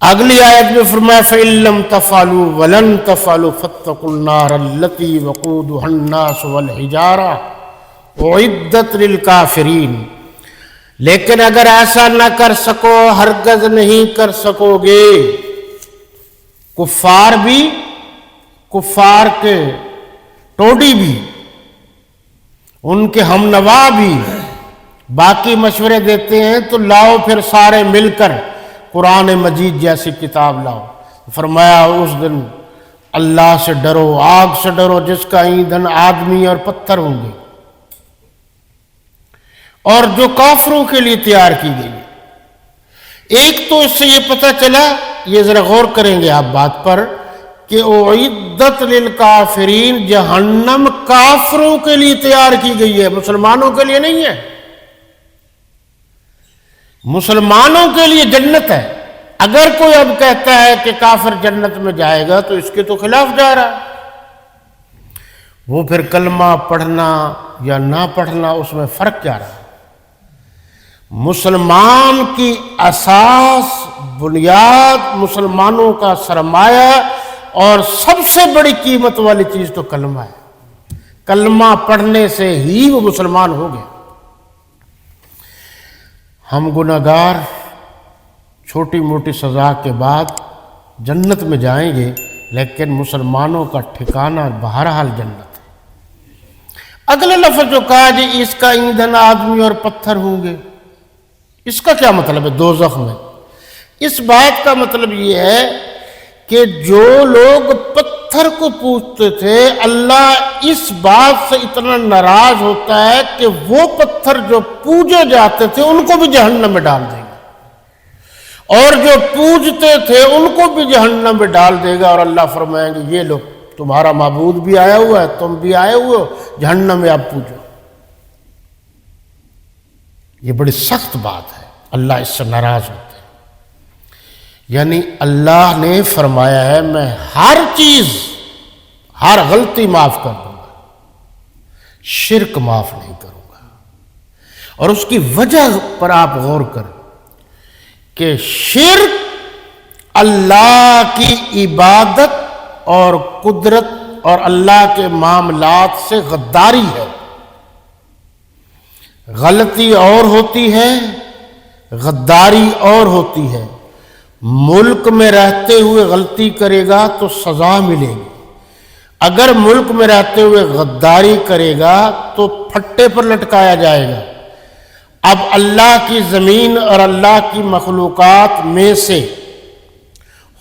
اگلی آیت میں فرمایا فَإِن لَّمْ تَفْعَلُوا وَلَن تَفْعَلُوا فَاتَّقُوا النَّارَ الَّتِي وَقُودُهَا النَّاسُ وَالْحِجَارَةُ أُعِدَّتْ لِلْكَافِرِينَ، لیکن اگر ایسا نہ کر سکو، ہرگز نہیں کر سکو گے، کفار بھی، کفار کے ٹوڈی بھی، ان کے ہم نوا بھی باقی مشورے دیتے ہیں تو لاؤ پھر سارے مل کر قرآن مجید جیسی کتاب لاؤ۔ فرمایا اس دن اللہ سے ڈرو، آگ سے ڈرو جس کا ایندھن آدمی اور پتھر ہوں گے، اور جو کافروں کے لیے تیار کی گئی۔ ایک تو اس سے یہ پتہ چلا، یہ ذرا غور کریں گے آپ بات پر، کہ اعدت للکافرین، جہنم کافروں کے لیے تیار کی گئی ہے، مسلمانوں کے لیے نہیں ہے۔ مسلمانوں کے لیے جنت ہے۔ اگر کوئی اب کہتا ہے کہ کافر جنت میں جائے گا تو اس کے تو خلاف جا رہا ہے۔ وہ پھر کلمہ پڑھنا یا نہ پڑھنا، اس میں فرق کیا رہا؟ مسلمان کی اساس، بنیاد، مسلمانوں کا سرمایہ اور سب سے بڑی قیمت والی چیز تو کلمہ ہے۔ کلمہ پڑھنے سے ہی وہ مسلمان ہو گیا۔ ہم گناہگار چھوٹی موٹی سزا کے بعد جنت میں جائیں گے، لیکن مسلمانوں کا ٹھکانہ بہرحال جنت ہے۔ اگلا لفظ جو کہا جی اس کا ایندھن آدمی اور پتھر ہوں گے، اس کا کیا مطلب ہے دوزخ میں؟ اس بات کا مطلب یہ ہے کہ جو لوگ پتھر کو پوجتے تھے، اللہ اس بات سے اتنا ناراض ہوتا ہے کہ وہ پتھر جو پوجے جاتے تھے ان کو بھی جہنم میں ڈال دے گا، اور جو پوجتے تھے ان کو بھی جہنم میں ڈال دے گا، اور اللہ فرمائیں گے یہ لو تمہارا معبود بھی آیا ہوا ہے، تم بھی آئے ہوئے ہو، جہنم میں آپ پوجو۔ یہ بڑی سخت بات ہے، اللہ اس سے ناراض ہوتا ہے۔ یعنی اللہ نے فرمایا ہے میں ہر چیز، ہر غلطی معاف کر دوں گا، شرک معاف نہیں کروں گا۔ اور اس کی وجہ پر آپ غور کریں کہ شرک اللہ کی عبادت اور قدرت اور اللہ کے معاملات سے غداری ہے۔ غلطی اور ہوتی ہے، غداری اور ہوتی ہے۔ ملک میں رہتے ہوئے غلطی کرے گا تو سزا ملے گی، اگر ملک میں رہتے ہوئے غداری کرے گا تو پھٹے پر لٹکایا جائے گا۔ اب اللہ کی زمین اور اللہ کی مخلوقات میں سے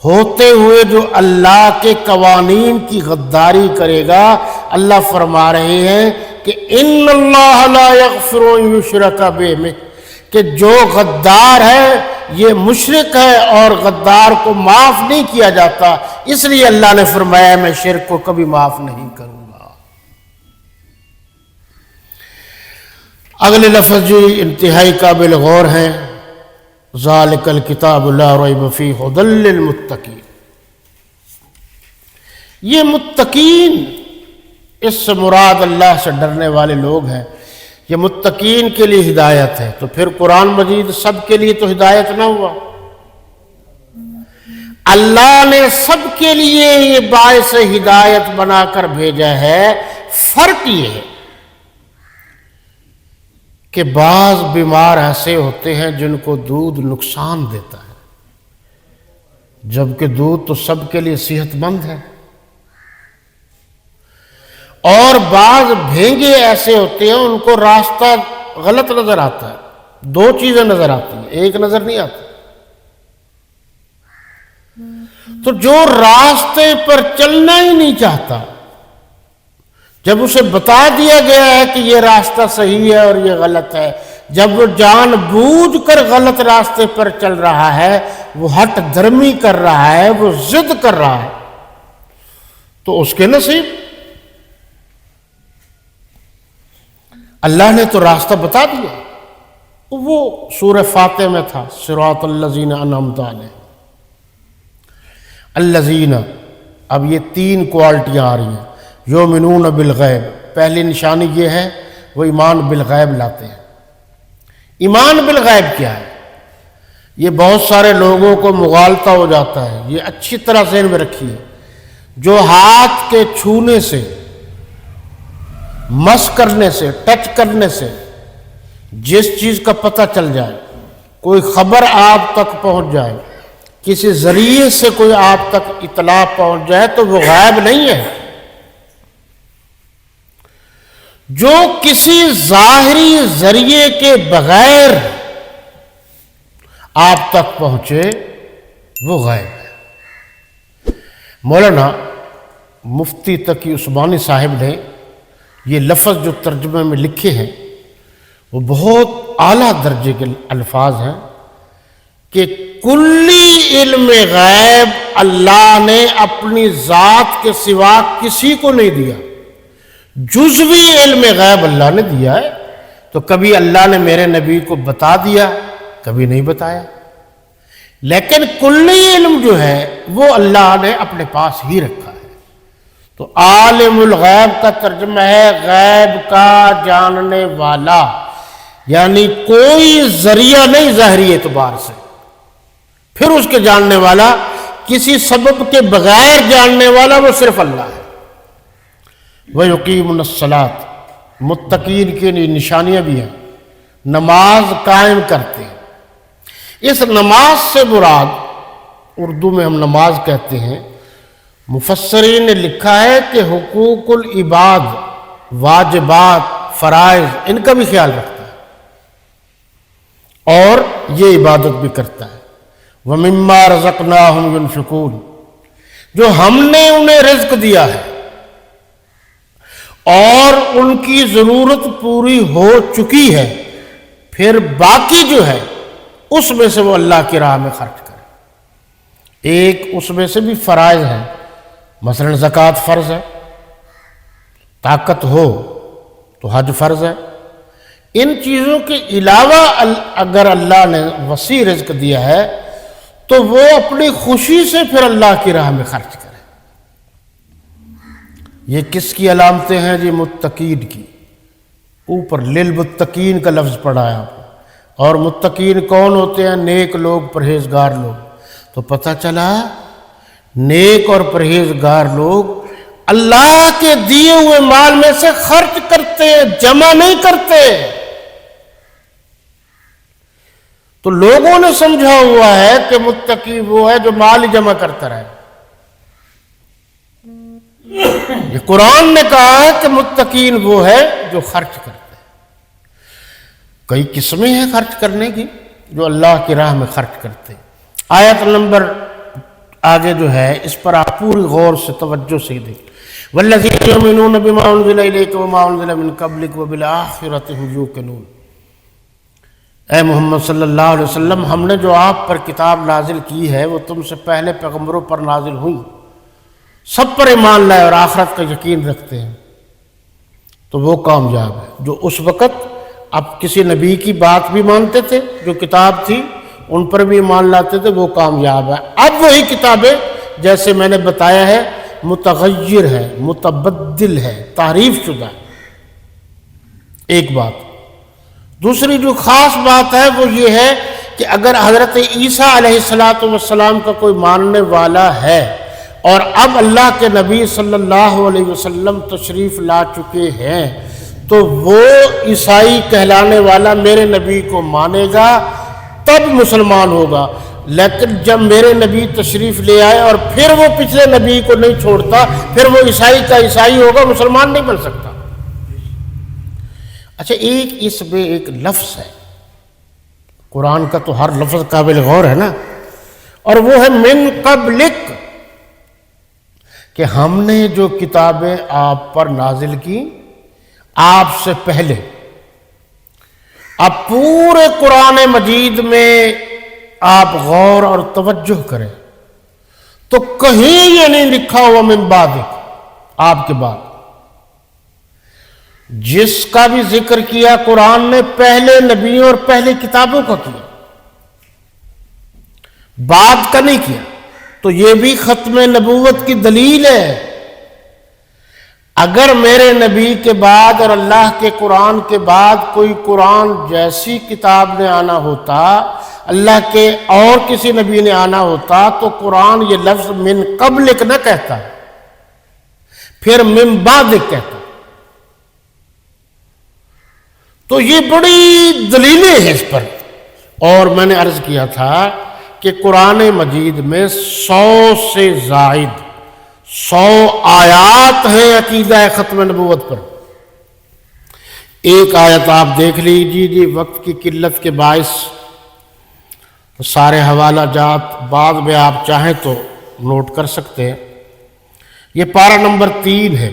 ہوتے ہوئے جو اللہ کے قوانین کی غداری کرے گا، اللہ فرما رہے ہیں کہ ان اللہ لا یغفر ان یشرک بہ، کہ جو غدار ہے یہ مشرک ہے اور غدار کو معاف نہیں کیا جاتا، اس لیے اللہ نے فرمایا میں شرک کو کبھی معاف نہیں کروں گا۔ اگلے لفظ جو انتہائی قابل غور ہیں، ذالک الکتاب لا ریب فیہ ھدی للمتقین۔ یہ متقین، اس سے مراد اللہ سے ڈرنے والے لوگ ہیں، یہ متقین کے لیے ہدایت ہے۔ تو پھر قرآن مجید سب کے لیے تو ہدایت نہ ہوا، اللہ نے سب کے لیے یہ باعث ہدایت بنا کر بھیجا ہے۔ فرق یہ ہے کہ بعض بیمار ایسے ہوتے ہیں جن کو دودھ نقصان دیتا ہے، جبکہ دودھ تو سب کے لیے صحت مند ہے، اور بعض بھینگے ایسے ہوتے ہیں ان کو راستہ غلط نظر آتا ہے۔ دو چیزیں نظر آتی ہیں، ایک نظر نہیں آتی۔ تو جو راستے پر چلنا ہی نہیں چاہتا، جب اسے بتا دیا گیا ہے کہ یہ راستہ صحیح ہے اور یہ غلط ہے، جب وہ جان بوجھ کر غلط راستے پر چل رہا ہے، وہ ہٹ درمی کر رہا ہے، وہ ضد کر رہا ہے، تو اس کے نصیب۔ اللہ نے تو راستہ بتا دیا، وہ سورہ فاتح میں تھا، صراط الذین انعمت علیہم۔ الذین، اب یہ تین کوالٹیاں آ رہی ہیں۔ یؤمنون بالغیب، پہلی نشانی یہ ہے وہ ایمان بالغیب لاتے ہیں۔ ایمان بالغیب کیا ہے؟ یہ بہت سارے لوگوں کو مغالطہ ہو جاتا ہے، یہ اچھی طرح ذہن میں رکھیے۔ جو ہاتھ کے چھونے سے، مس کرنے سے، ٹچ کرنے سے جس چیز کا پتہ چل جائے، کوئی خبر آپ تک پہنچ جائے، کسی ذریعے سے کوئی آپ تک اطلاع پہنچ جائے، تو وہ غائب نہیں ہے۔ جو کسی ظاہری ذریعے کے بغیر آپ تک پہنچے وہ غائب ہے۔ مولانا مفتی تقی عثمانی صاحب نے یہ لفظ جو ترجمے میں لکھے ہیں وہ بہت اعلیٰ درجے کے الفاظ ہیں کہ کلی علم غیب اللہ نے اپنی ذات کے سوا کسی کو نہیں دیا، جزوی علم غیب اللہ نے دیا ہے۔ تو کبھی اللہ نے میرے نبی کو بتا دیا، کبھی نہیں بتایا، لیکن کلی علم جو ہے وہ اللہ نے اپنے پاس ہی رکھا ہے۔ تو عالم الغیب کا ترجمہ ہے غیب کا جاننے والا، یعنی کوئی ذریعہ نہیں ظاہری اعتبار سے، پھر اس کے جاننے والا کسی سبب کے بغیر جاننے والا وہ صرف اللہ ہے۔ وَيُقِيمُونَ الصَّلَاةَ، متقین کی نشانیاں بھی ہیں، نماز قائم کرتے ہیں۔ اس نماز سے مراد، اردو میں ہم نماز کہتے ہیں، مفسرین نے لکھا ہے کہ حقوق العباد، واجبات، فرائض، ان کا بھی خیال رکھتا ہے اور یہ عبادت بھی کرتا ہے۔ وَمِمَّا رَزَقْنَاهُمْ يُنْفِقُونَ، جو ہم نے انہیں رزق دیا ہے اور ان کی ضرورت پوری ہو چکی ہے، پھر باقی جو ہے اس میں سے وہ اللہ کی راہ میں خرچ کرے۔ ایک اس میں سے بھی فرائض ہیں، مثلا زکوٰۃ فرض ہے، طاقت ہو تو حج فرض ہے۔ ان چیزوں کے علاوہ اگر اللہ نے وسیع رزق دیا ہے تو وہ اپنی خوشی سے پھر اللہ کی راہ میں خرچ کرے۔ یہ کس کی علامتیں ہیں جی؟ متقین کی۔ اوپر للمتقین کا لفظ پڑھا ہے آپ نے، اور متقین کون ہوتے ہیں؟ نیک لوگ، پرہیزگار لوگ۔ تو پتہ چلا نیک اور پرہیزگار لوگ اللہ کے دیے ہوئے مال میں سے خرچ کرتے ہیں، جمع نہیں کرتے۔ تو لوگوں نے سمجھا ہوا ہے کہ متقی وہ ہے جو مال جمع کرتا رہے۔ یہ قرآن نے کہا ہے کہ متقین وہ ہے جو خرچ کرتے ہیں۔ کئی قسمیں ہیں خرچ کرنے کی، جو اللہ کی راہ میں خرچ کرتے ہیں۔ آیت نمبر آگے جو ہے اس پر آپ پوری غور سے توجہ سے دیکھیں۔ وَالَّذِينَ يُؤْمِنُونَ بِمَا أُنزِلَ إِلَيْكَ وَمَا أُنزِلَ مِن قَبْلِكَ وَبِالْآخِرَةِ هُمْ يُوقِنُونَ۔ اے محمد صلی اللہ علیہ وسلم، ہم نے جو آپ پر کتاب نازل کی ہے وہ تم سے پہلے پیغمبروں پر نازل ہوئی، سب پر ایمان لائے اور آخرت کا یقین رکھتے ہیں، تو وہ کامیاب ہے۔ جو اس وقت اب کسی نبی کی بات بھی مانتے تھے، جو کتاب تھی ان پر بھی ایمان لاتے تھے، وہ کامیاب ہے۔ اب وہی کتابیں جیسے میں نے بتایا ہے متغیر ہے، متبدل ہے، تحریف شدہ ہے، ایک بات۔ دوسری جو خاص بات ہے وہ یہ ہے کہ اگر حضرت عیسیٰ علیہ السلام کا کوئی ماننے والا ہے اور اب اللہ کے نبی صلی اللہ علیہ وسلم تشریف لا چکے ہیں تو وہ عیسائی کہلانے والا میرے نبی کو مانے گا تب مسلمان ہوگا۔ لیکن جب میرے نبی تشریف لے آئے اور پھر وہ پچھلے نبی کو نہیں چھوڑتا، پھر وہ عیسائی کا عیسائی ہوگا، مسلمان نہیں بن سکتا۔ اچھا، ایک اس میں ایک لفظ ہے، قرآن کا تو ہر لفظ قابل غور ہے نا، اور وہ ہے من قبلک، کہ ہم نے جو کتابیں آپ پر نازل کی آپ سے پہلے۔ اب پورے قرآن مجید میں آپ غور اور توجہ کریں تو کہیں یہ نہیں لکھا ہوا من بعدک، آپ کے بعد۔ جس کا بھی ذکر کیا قرآن نے پہلے نبیوں اور پہلے کتابوں کا کیا، بعد کا نہیں کیا۔ تو یہ بھی ختم نبوت کی دلیل ہے۔ اگر میرے نبی کے بعد اور اللہ کے قرآن کے بعد کوئی قرآن جیسی کتاب نے آنا ہوتا، اللہ کے اور کسی نبی نے آنا ہوتا، تو قرآن یہ لفظ من قبلک نہ کہتا، پھر من بعدک کہتا۔ تو یہ بڑی دلیلیں ہیں اس پر۔ اور میں نے عرض کیا تھا کہ قرآن مجید میں 100 سے زائد 100 آیات ہیں عقیدہ ختم نبوت پر۔ ایک آیت آپ دیکھ لیجیے، وقت کی قلت کے باعث سارے حوالہ جات بعد میں آپ چاہیں تو نوٹ کر سکتے ہیں۔ یہ پارہ نمبر 3 ہے،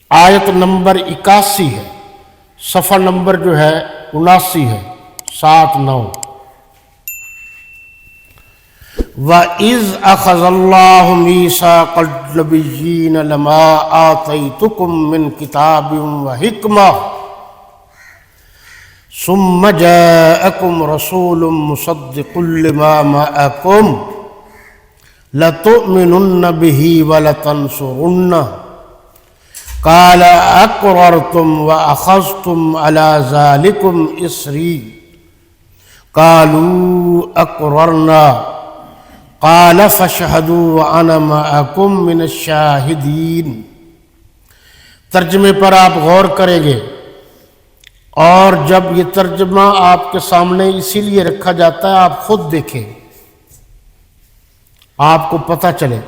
آیت نمبر 81 ہے، صفحہ نمبر جو ہے 79 ہے، 7-9۔ وَإِذْ أَخَذَ اللَّهُ مِيثَاقَ النَّبِيِّينَ لَمَا آتَيْتُكُم مِّن كِتَابٍ وَحِكْمَةٍ ثُمَّ جَاءَكُمْ رَسُولٌ مُصَدِّقٌ لِّمَا مَعَكُمْ لَتُؤْمِنُنَّ بِهِ وَلَتَنصُرُنَّهُ قَالَ أَقْرَرْتُمْ وَأَخَذْتُمْ عَلَىٰ ذَٰلِكُمْ إِصْرِي قَالُوا أَقْرَرْنَا قَالَ فَاشْهَدُوا وَأَنَا مَعَكُمْ مِنَ الشَّاهِدِينَ۔ ترجمے پر آپ غور کریں گے، اور جب یہ ترجمہ آپ کے سامنے اسی لیے رکھا جاتا ہے آپ خود دیکھیں، آپ کو پتہ چلے۔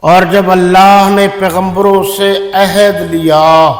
اور جب اللہ نے پیغمبروں سے عہد لیا